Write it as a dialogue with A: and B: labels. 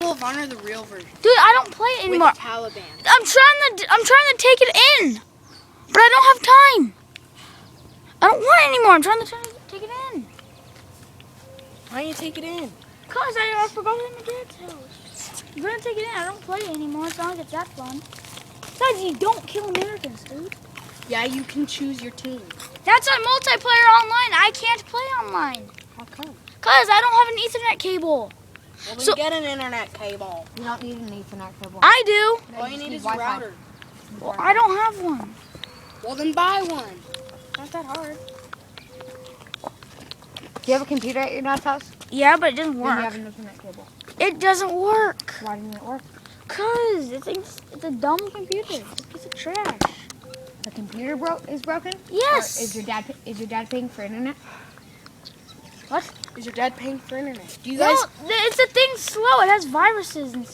A: Medal of Honor, the real version.
B: Dude, I don't play it anymore.
A: With the Taliban.
B: I'm trying to take it in, but I don't have time. I don't want it anymore. I'm trying to take it in.
A: Why don't you take it in?
B: Cause I forgot it in my dad's house. I'm gonna take it in. I don't play it anymore. It's not like it's that fun. Besides, you don't kill Americans, dude.
A: Yeah, you can choose your team.
B: That's on multiplayer online. I can't play online.
A: How come?
B: Cause I don't have an Ethernet cable.
A: Well, then
B: So-
A: get an internet cable.
C: You don't need an Ethernet cable.
B: I do.
A: All you need is a
C: Wi-Fi.
A: router.
B: Well, I don't have one.
A: Well, then buy one.
B: Not that hard.
C: Do you have a computer at your dad's house?
B: Yeah, but it doesn't
C: Then you
B: work.
C: have an Ethernet cable.
B: It doesn't work.
C: Why didn't it work?
B: Cause it's a dumb computer. It's a piece of trash.
C: The computer is broken?
B: Yes.
C: Or is your dad paying for internet?
B: What?
A: Is your dad paying for internet? Do you
B: No,
A: guys?
B: it's a thing slow. It has viruses and stuff.